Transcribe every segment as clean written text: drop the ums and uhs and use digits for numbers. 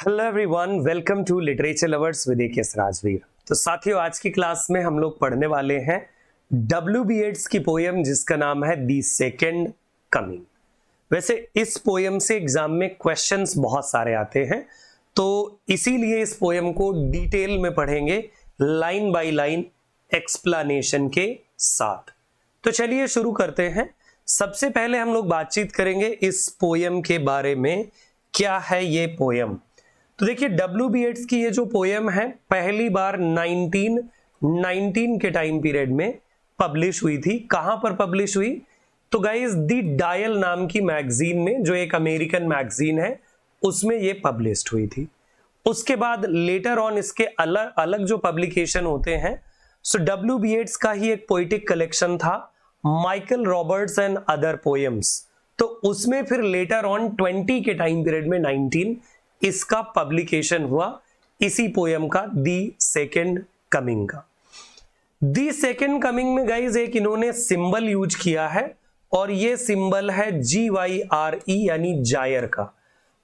Hello everyone, welcome to literature lovers with AKS Rajveer. तो साथियों, आज की क्लास में हम लोग पढ़ने वाले हैं W.B. येट्स की पोयम जिसका नाम है दी सेकेंड कमिंग। वैसे इस पोयम से एग्जाम में क्वेश्चंस बहुत सारे आते हैं, तो इसीलिए इस पोयम को डिटेल में पढ़ेंगे, लाइन बाय लाइन एक्सप्लेनेशन के साथ। तो चलिए शुरू करते हैं। सबसे पहले हम लोग बातचीत करेंगे इस पोयम के बारे में, क्या है ये पोयम। तो देखिए, W.B. येट्स की ये जो पोयम है पहली बार 1919 के टाइम पीरियड में पब्लिश हुई थी। कहां पर पब्लिश हुई? तो गाइस, दी डायल नाम की मैगजीन में, जो एक अमेरिकन मैगजीन है, उसमें ये पब्लिश्ड हुई थी। उसके बाद लेटर ऑन इसके अलग अलग जो पब्लिकेशन होते हैं, सो W.B. येट्स का ही एक पोइटिक कलेक्शन था, Michael Roberts and other poems. तो उसमें फिर लेटर ऑन 20 के टाइम पीरियड में 19 इसका पब्लिकेशन हुआ, इसी पोयम का दी सेकेंड कमिंग का। दी सेकेंड कमिंग में गाइज एक इन्होंने सिंबल यूज किया है, और ये सिंबल है GYRE यानी जायर का।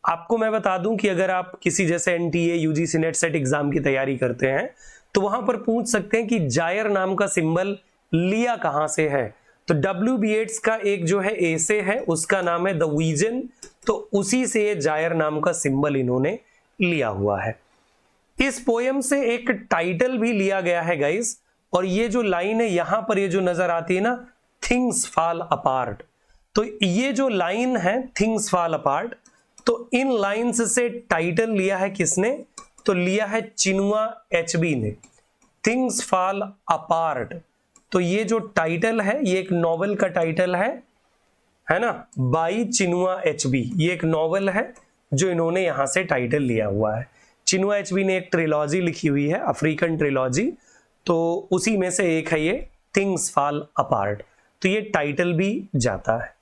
आपको मैं बता दूं कि अगर आप किसी जैसे NTA, UGC, net set exam की तैयारी करते हैं तो वहां पर पूछ सकते हैं कि जायर नाम का सिंबल लिया कहां से है। तो W.B. येट्स का एक जो है एसे है, उसका नाम है द विजन, तो उसी से ये जायर नाम का सिंबल इन्होंने लिया हुआ है। इस पोयम से एक टाइटल भी लिया गया है गाइस, और ये जो लाइन है यहां पर, ये जो नजर आती है ना, थिंग्स फॉल अपार्ट, तो ये जो लाइन है थिंग्स फॉल अपार्ट, तो इन लाइंस से टाइटल लिया है किसने? तो लिया है चिनुआ HB ने, थिंग्स फॉल अपार्ट। तो ये जो टाइटल है ये एक नॉवेल का टाइटल है ना, बाई चिनुआ HB। ये एक नॉवेल है जो इन्होंने यहां से टाइटल लिया हुआ है। चिनुआ HB ने एक ट्रिलॉजी लिखी हुई है, अफ्रीकन ट्रिलॉजी, तो उसी में से एक है ये थिंग्स फॉल अपार्ट, तो ये टाइटल भी जाता है।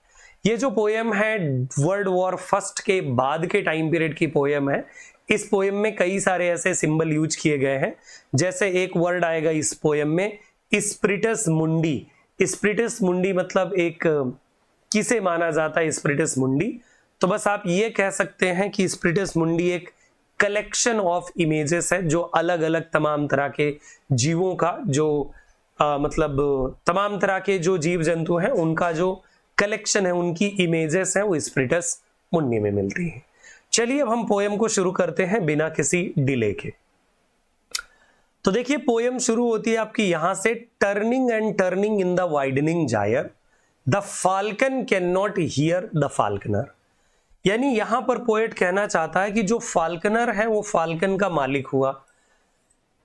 ये जो पोयम है वर्ल्ड वॉर फर्स्ट के बाद के टाइम पीरियड की पोयम है। इस पोयम में कई सारे ऐसे सिंबल यूज किए गए हैं, जैसे एक वर्ड आएगा इस पोयम में, स्प्रिटस मुंडी। स्प्रिटस मुंडी मतलब एक किसे माना जाता है स्प्रिटस मुंडी? तो बस आप ये कह सकते हैं कि स्प्रिटस मुंडी एक कलेक्शन ऑफ इमेजेस है, जो अलग अलग तमाम तरह के जीवों का, जो मतलब तमाम तरह के जो जीव जंतु हैं उनका जो कलेक्शन है, उनकी इमेजेस हैं, वो स्प्रिटस मुंडी में मिलती है। चलिए अब हम पोयम को शुरू करते हैं बिना किसी डिले के। तो देखिए, पोयम शुरू होती है आपकी यहां से, turning and turning in the widening gyre, the falcon cannot hear the falconer. यानी यहां पर पोएट कहना चाहता है कि जो फाल्कनर है वो फाल्कन का मालिक हुआ।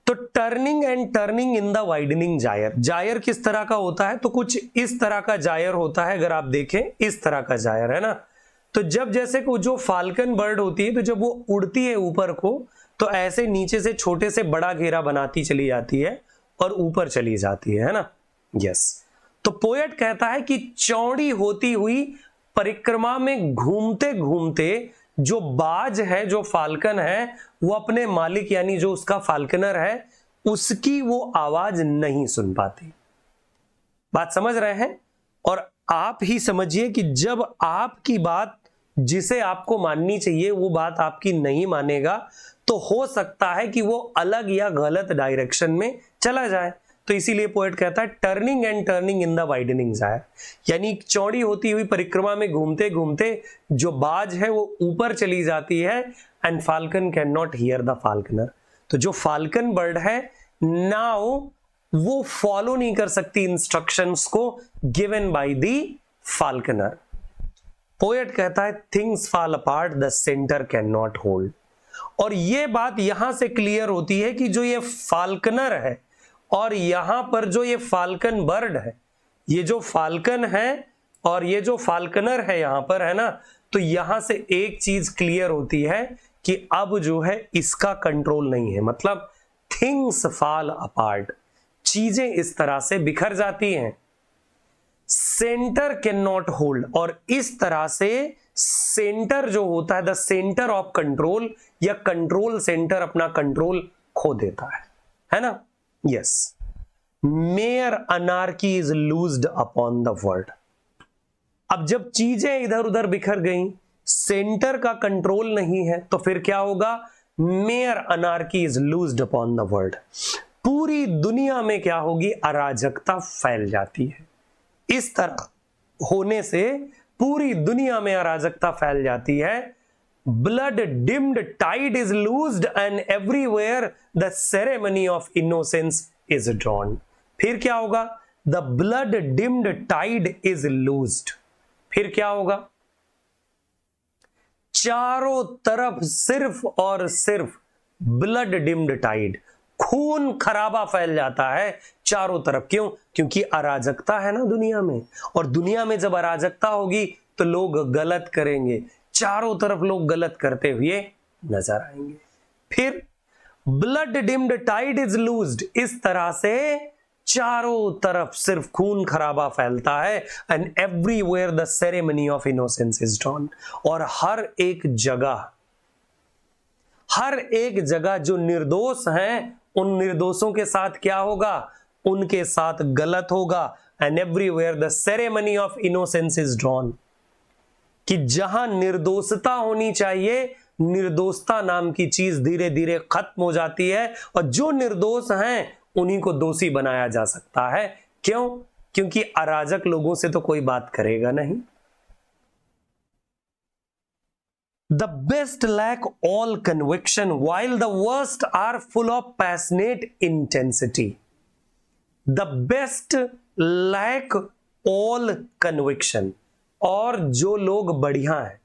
तो turning and turning in the widening gyre, gyre किस तरह का होता है? तो कुछ इस तरह का जायर होता है, अगर आप देखें इस तरह का जायर है ना। तो जब जैसे को जो फाल्कन बर्ड होती है, तो जब वो उड़ती है ऊपर को, तो ऐसे नीचे से छोटे से बड़ा घेरा बनाती चली जाती है और ऊपर चली जाती है ना। यस, तो पोएट कहता है कि चौड़ी होती हुई परिक्रमा में घूमते घूमते जो बाज है, जो फाल्कन है, वो अपने मालिक यानी जो उसका फाल्कनर है उसकी वो आवाज नहीं सुन पाती। बात समझ रहे हैं? और आप ही समझिए कि जब आपकी बात जिसे आपको माननी चाहिए वो बात आपकी नहीं मानेगा, तो हो सकता है कि वो अलग या गलत डायरेक्शन में चला जाए। तो इसीलिए पोएट कहता है turning and turning in the widening gyre, यानी चौड़ी होती हुई परिक्रमा में घूमते घूमते जो बाज है वो ऊपर चली जाती है, and falcon cannot hear the Faulkner. तो जो फाल्कन बर्ड है नाउ वो फॉलो नहीं कर सकती इंस्ट्रक्शंस को given by the Faulkner. Poet कहता है things fall apart the centre can not hold. और ये बात यहां से क्लियर होती है कि जो ये फाल्कनर है और यहां पर जो ये फाल्कन बर्ड है, ये जो फाल्कन है और ये जो फाल्कनर है यहां पर, है ना, तो यहां से एक चीज क्लियर होती है कि अब जो है इसका कंट्रोल नहीं है। मतलब थिंग्स फॉल अपार्ट, चीजें इस तरह से बिखर जाती हैं, सेंटर कैन नॉट होल्ड, और इस तरह से सेंटर जो होता है, द सेंटर ऑफ कंट्रोल या कंट्रोल सेंटर अपना कंट्रोल खो देता है ना। Yes, mayor anarchy is लूज्ड upon the world. अब जब चीजें इधर उधर बिखर गई, सेंटर का कंट्रोल नहीं है, तो फिर क्या होगा? Mayor anarchy is लूज्ड upon the world. पूरी दुनिया में क्या होगी, अराजकता फैल जाती है। इस तरह होने से पूरी दुनिया में अराजकता फैल जाती है। Blood dimmed tide is loosed and everywhere the ceremony of innocence is drowned. फिर क्या होगा, the blood dimmed tide is loosed. फिर क्या होगा, चारों तरफ सिर्फ और सिर्फ ब्लड डिम्ड टाइड, खून खराबा फैल जाता है चारों तरफ। क्यों? क्योंकि अराजकता है ना दुनिया में, और दुनिया में जब अराजकता होगी तो लोग गलत करेंगे, चारों तरफ लोग गलत करते हुए नजर आएंगे। फिर blood dimmed tide is loosed, इस तरह से चारों तरफ सिर्फ खून खराबा फैलता है। And everywhere the ceremony of innocence is drawn, और हर एक जगह जो निर्दोष हैं उन निर्दोषों के साथ क्या होगा, उनके साथ गलत होगा। And everywhere the ceremony of innocence is drawn, कि जहां निर्दोषता होनी चाहिए, निर्दोषता नाम की चीज धीरे धीरे खत्म हो जाती है, और जो निर्दोष हैं उन्हीं को दोषी बनाया जा सकता है। क्यों? क्योंकि अराजक लोगों से तो कोई बात करेगा नहीं। The best lack all conviction while the worst are full of passionate intensity. The best lack all conviction, और जो लोग बढ़िया हैं,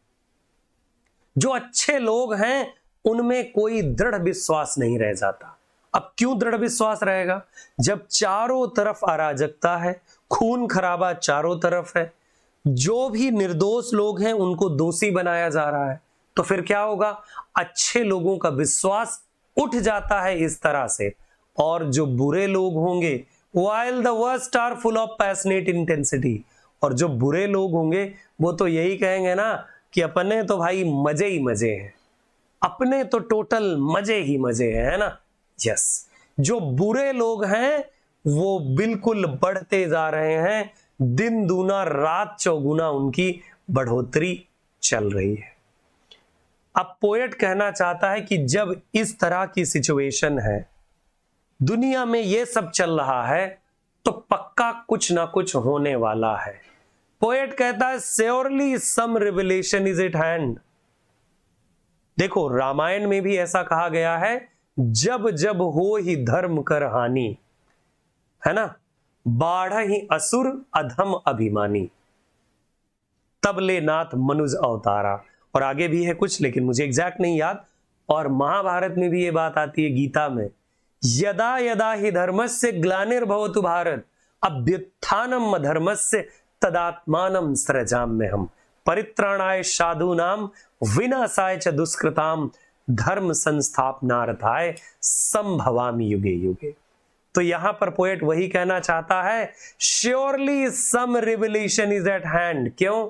जो अच्छे लोग हैं, उनमें कोई दृढ़ विश्वास नहीं रह जाता। अब क्यों दृढ़ विश्वास रहेगा? जब चारों तरफ अराजकता है, खून खराबा चारों तरफ है, जो भी निर्दोष लोग हैं उनको दोषी बनाया जा रहा है, तो फिर क्या होगा, अच्छे लोगों का विश्वास उठ जाता है इस तरह से। और जो बुरे लोग होंगे, while the worst are full of passionate intensity, और जो बुरे लोग होंगे वो तो यही कहेंगे ना कि अपने तो भाई मजे ही मजे हैं, अपने तो टोटल मजे ही मजे हैं, है ना। यस, जो बुरे लोग हैं वो बिल्कुल बढ़ते जा रहे हैं, दिन दूना रात चौगुना उनकी बढ़ोतरी चल रही है। अब पोएट कहना चाहता है कि जब इस तरह की सिचुएशन है, दुनिया में ये सब चल रहा है, तो पक्का कुछ ना कुछ होने वाला है। पोएट कहता है surely some revelation is at hand. देखो, रामायण में भी ऐसा कहा गया है, जब जब हो ही धर्म कर हानि, है ना, बाढ़ ही असुर अधम अभिमानी, तब ले नाथ मनुज अवतारा। और आगे भी है कुछ, लेकिन मुझे एग्जैक्ट नहीं याद। और महाभारत में भी ये बात आती है, गीता में, यदा यदा ही धर्मस्य ग्लानिर्भवतु भारत अभ्युत्थानम अधर्मस्य तदात्मानं सृजाम्यहम् परित्राणाय साधूनां विनाशाय च दुष्कृताम धर्म संस्थापनार्थाय संभवामि युगे युगे। तो यहां पर पोएट वही कहना चाहता है, surely some revelation is at hand. क्यों?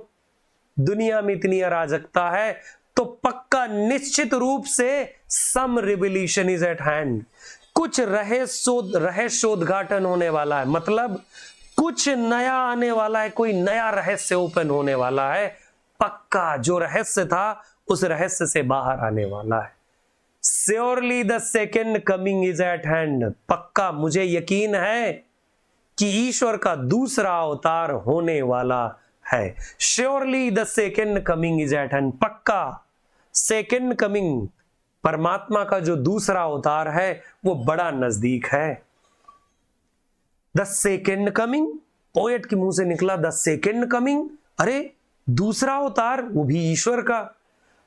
दुनिया में इतनी अराजकता है, तो पक्का निश्चित रूप से सम रिविलेशन इज एट हैंड, कुछ रहस्योद्घाटन होने वाला है, मतलब कुछ नया आने वाला है, कोई नया रहस्य ओपन होने वाला है। पक्का जो रहस्य था उस रहस्य से बाहर आने वाला है। Surely the second coming is at hand, पक्का मुझे यकीन है कि ईश्वर का दूसरा अवतार होने वाला है। Surely the second coming is at hand, पक्का सेकेंड कमिंग, परमात्मा का जो दूसरा अवतार है वो बड़ा नजदीक है। द सेकेंड कमिंग, पोएट के मुंह से निकला द सेकेंड कमिंग, अरे दूसरा अवतार, वो भी ईश्वर का।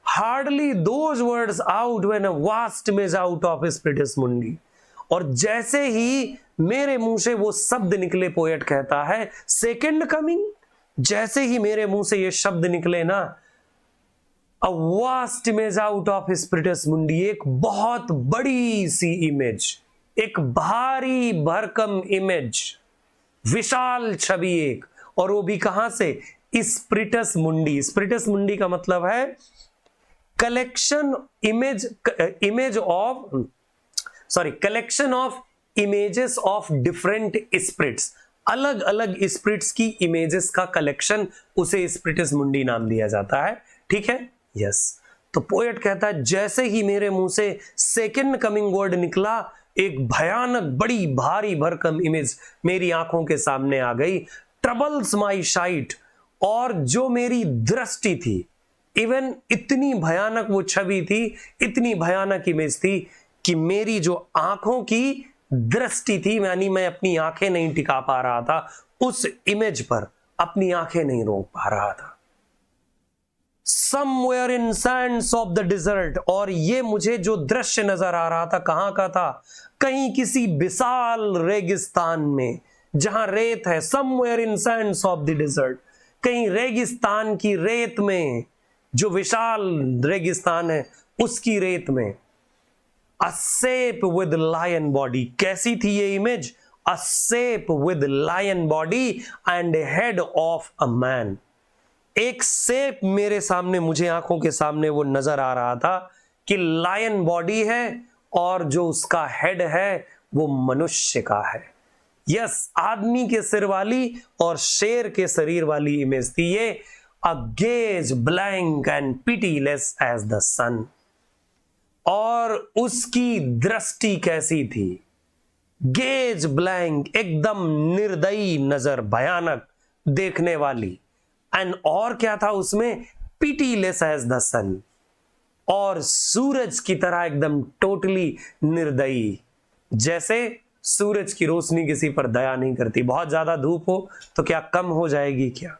Hardly those words out when a vast image out of Spiritus Mundi, और जैसे ही मेरे मुंह से वो शब्द निकले, पोएट कहता है सेकेंड कमिंग, जैसे ही मेरे मुंह से ये शब्द निकले ना, a vast image out of Spiritus Mundi, एक बहुत बड़ी सी इमेज, एक भारी भरकम इमेज, विशाल छवि एक, और वो भी कहां से, स्पिरिटस मुंडी। स्पिरिटस मुंडी का मतलब है collection image of collection of images of different spirits, अलग अलग स्पिरिट्स की इमेजेस का कलेक्शन, उसे स्पिरिटस मुंडी नाम दिया जाता है। ठीक है, यस। तो पोएट कहता है जैसे ही मेरे मुंह से सेकंड कमिंग वर्ड निकला, एक भयानक बड़ी भारी भरकम इमेज मेरी आंखों के सामने आ गई। ट्रबल्स माई शाइट, और जो मेरी दृष्टि थी, इवन इतनी भयानक वो छवि थी, इतनी भयानक इमेज थी कि मेरी जो आंखों की दृष्टि थी, यानी मैं अपनी आंखें नहीं टिका पा रहा था उस इमेज पर, अपनी आंखें नहीं रोक पा रहा था। Somewhere in sands of the desert, और ये मुझे जो दृश्य नजर आ रहा था कहां का था? कहीं किसी विशाल रेगिस्तान में जहां रेत है। Somewhere in sands of the desert, कहीं रेगिस्तान की रेत में, जो विशाल रेगिस्तान है उसकी रेत में। A shape with lion body, कैसी थी ये image? A shape with lion body and head of a man, एक शेप मेरे सामने, मुझे आंखों के सामने वो नजर आ रहा था कि लायन बॉडी है और जो उसका हेड है वो मनुष्य का है। यस, आदमी के सिर वाली और शेर के शरीर वाली इमेज थी ये। A gaze blank and pitiless as the sun, और उसकी दृष्टि कैसी थी? गेज ब्लैंक, एकदम निर्दयी नजर, भयानक देखने वाली। एंड और क्या था उसमें? पिटीलेस एज द सन, और सूरज की तरह एकदम टोटली निर्दयी। जैसे सूरज की रोशनी किसी पर दया नहीं करती, बहुत ज्यादा धूप हो तो क्या कम हो जाएगी क्या?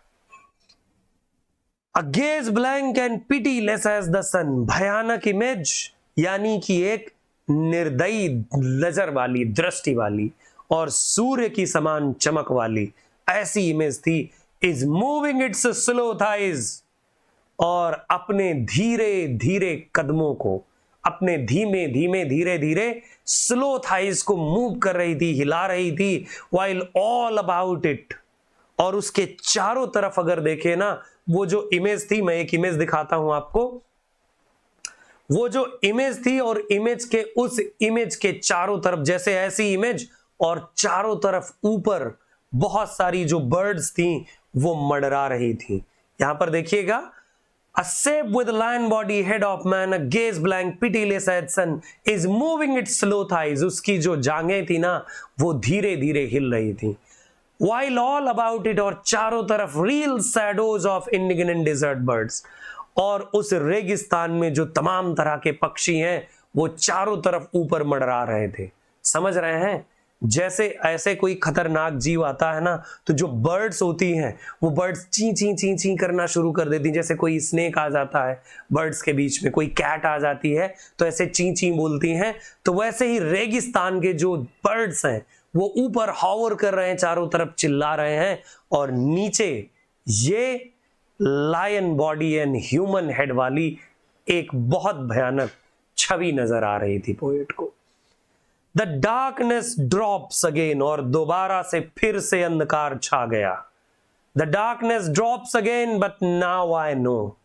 A gaze blank and pitiless as the sun, भयानक इमेज, यानी कि एक निर्दयी नजर वाली, दृष्टि वाली और सूर्य की समान चमक वाली ऐसी इमेज थी। Is moving it's slow thighs, और अपने धीरे धीरे कदमों को, अपने धीमे धीमे धीरे धीरे स्लो थाइज को मूव कर रही थी, हिला रही थी। वाइल ऑल अबाउट इट, और उसके चारों तरफ अगर देखे ना, वो जो इमेज थी, मैं एक इमेज दिखाता हूं आपको। वो जो इमेज थी और इमेज के, उस इमेज के चारों तरफ जैसे ऐसी इमेज, और चारों तरफ ऊपर बहुत सारी जो बर्ड्स थी वो मंडरा रही थी। यहां पर देखिएगा, a shape with lion body, head of man, a gaze blank, pitiless as sun, is moving its slow thighs, उसकी जो जांघें थी ना वो धीरे धीरे हिल रही थी। While all about it, और चारों तरफ real shadows of indignant desert birds, और उस रेगिस्तान में जो तमाम तरह के पक्षी हैं वो चारों तरफ ऊपर मंडरा रहे थे। समझ रहे हैं? जैसे ऐसे कोई खतरनाक जीव आता है ना, तो जो बर्ड्स होती हैं वो बर्ड्स ची ची ची ची करना शुरू कर देती हैं। जैसे कोई स्नेक आ जाता है बर्ड्स के बीच में, कोई कैट आ जाती है तो ऐसे ची ची बोलती हैं। तो वैसे ही रेगिस्तान के जो बर्ड्स हैं वो ऊपर हॉवर कर रहे हैं, चारों तरफ चिल्ला रहे हैं, और नीचे ये lion body and human head वाली एक बहुत भयानक छवि नजर आ रही थी पोएट को। द डार्कनेस ड्रॉप्स अगेन, और दोबारा से फिर से अंधकार छा गया। The darkness drops again but now I know,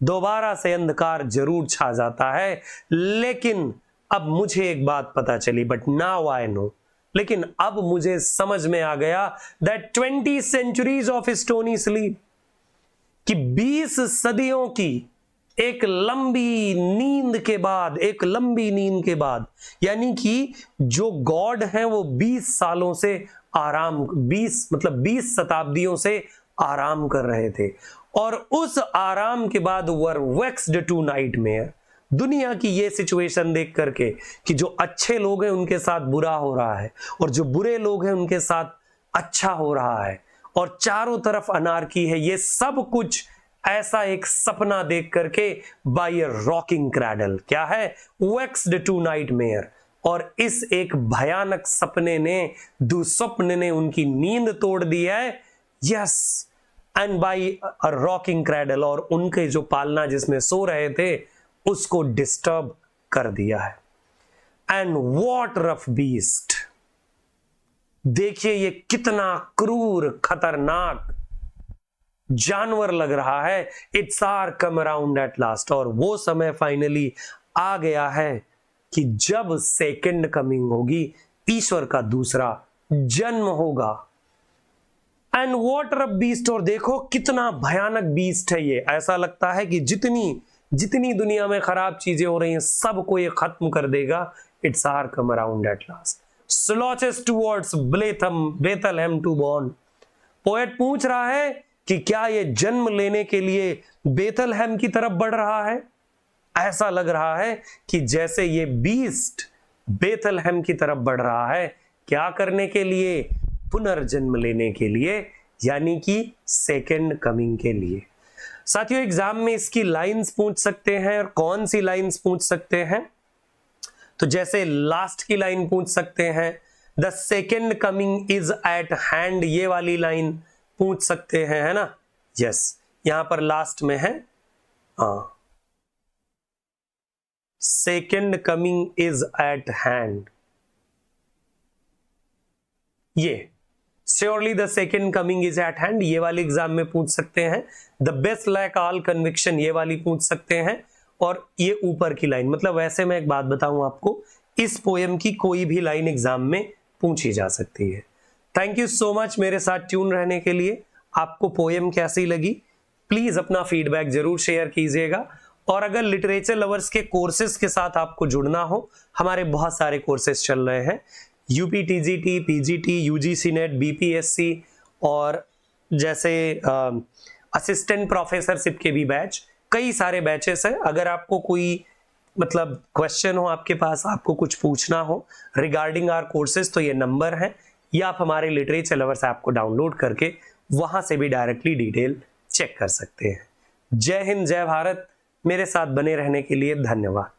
दोबारा से अंधकार जरूर छा जाता है, लेकिन अब मुझे एक बात पता चली। बट नाउ आई नो, लेकिन अब मुझे समझ में आ गया that 20 centuries of stony sleep, कि 20 सदियों की एक लंबी नींद के बाद, एक लंबी नींद के बाद, यानी कि जो गॉड हैं वो 20 सालों से आराम, 20 शताब्दियों से आराम कर रहे थे, और उस आराम के बाद वर वेक्स्ड टू नाइटमेयर, दुनिया की ये सिचुएशन देख करके कि जो अच्छे लोग हैं उनके साथ बुरा हो रहा है और जो बुरे लोग हैं उनके साथ अच्छा हो रहा है, और चारों तरफ अनार्की है, ये सब कुछ ऐसा एक सपना देख करके बाय अ रॉकिंग क्रैडल, क्या है? वेक्स्ड टू नाइटमेयर, और इस एक भयानक सपने ने, दुस्वप्न ने उनकी नींद तोड़ दी है। Yes, and by a rocking cradle, और उनके जो पालना जिसमें सो रहे थे उसको डिस्टर्ब कर दिया है। एंड व्हाट रफ बीस्ट, देखिए ये कितना क्रूर खतरनाक जानवर लग रहा है। Its hour come around at last, और वो समय फाइनली आ गया है कि जब सेकंड कमिंग होगी, ईश्वर का दूसरा जन्म होगा। एंड व्हाट रफ बीस्ट, और देखो कितना भयानक बीस्ट है ये। ऐसा लगता है कि जितनी जितनी दुनिया में खराब चीजें हो रही हैं सबको ये खत्म कर देगा। Its hour come around at last, slouches towards Bethlehem to born. Poet पूछ रहा है कि क्या ये जन्म लेने के लिए बेथलहेम की तरफ बढ़ रहा है? ऐसा लग रहा है कि जैसे ये बीस्ट बेथलहेम की तरफ बढ़ रहा है। क्या करने के लिए? पुनर्जन्म लेने के लिए, यानी कि सेकेंड कमिंग के लिए। साथियों, एग्जाम में इसकी लाइंस पूछ सकते हैं। और कौन सी लाइंस पूछ सकते हैं? तो जैसे लास्ट की लाइन पूछ सकते हैं, the second coming is at hand, ये वाली लाइन पूछ सकते हैं, है ना? यस, यहां पर लास्ट में है, second coming is at hand, ये surely the second coming is at hand, ये वाली एग्जाम में पूछ सकते हैं। The best lack all conviction, ये वाली पूछ सकते हैं। और ये ऊपर की लाइन, मतलब वैसे मैं एक बात बताऊं आपको, इस पोएम की कोई भी लाइन एग्जाम में पूछी जा सकती है। थैंक यू सो मच मेरे साथ ट्यून रहने के लिए। आपको पोएम कैसी लगी प्लीज अपना फीडबैक जरूर शेयर कीजिएगा। और अगर लिटरेचर लवर्स के कोर्सेज के साथ आपको जुड़ना हो, हमारे बहुत सारे कोर्सेज चल रहे हैं, UP TGT, PGT, UGC net, BPSC और जैसे असिस्टेंट प्रोफेसरशिप के भी बैच, कई सारे बैचेस हैं। अगर आपको कोई मतलब क्वेश्चन हो आपके पास, आपको कुछ पूछना हो रिगार्डिंग आवर कोर्सेज, तो ये नंबर है, या आप हमारे लिटरेचर लवर्स ऐप को डाउनलोड करके वहां से भी डायरेक्टली डिटेल चेक कर सकते हैं। जय हिंद, जय भारत। मेरे साथ बने रहने के लिए धन्यवाद।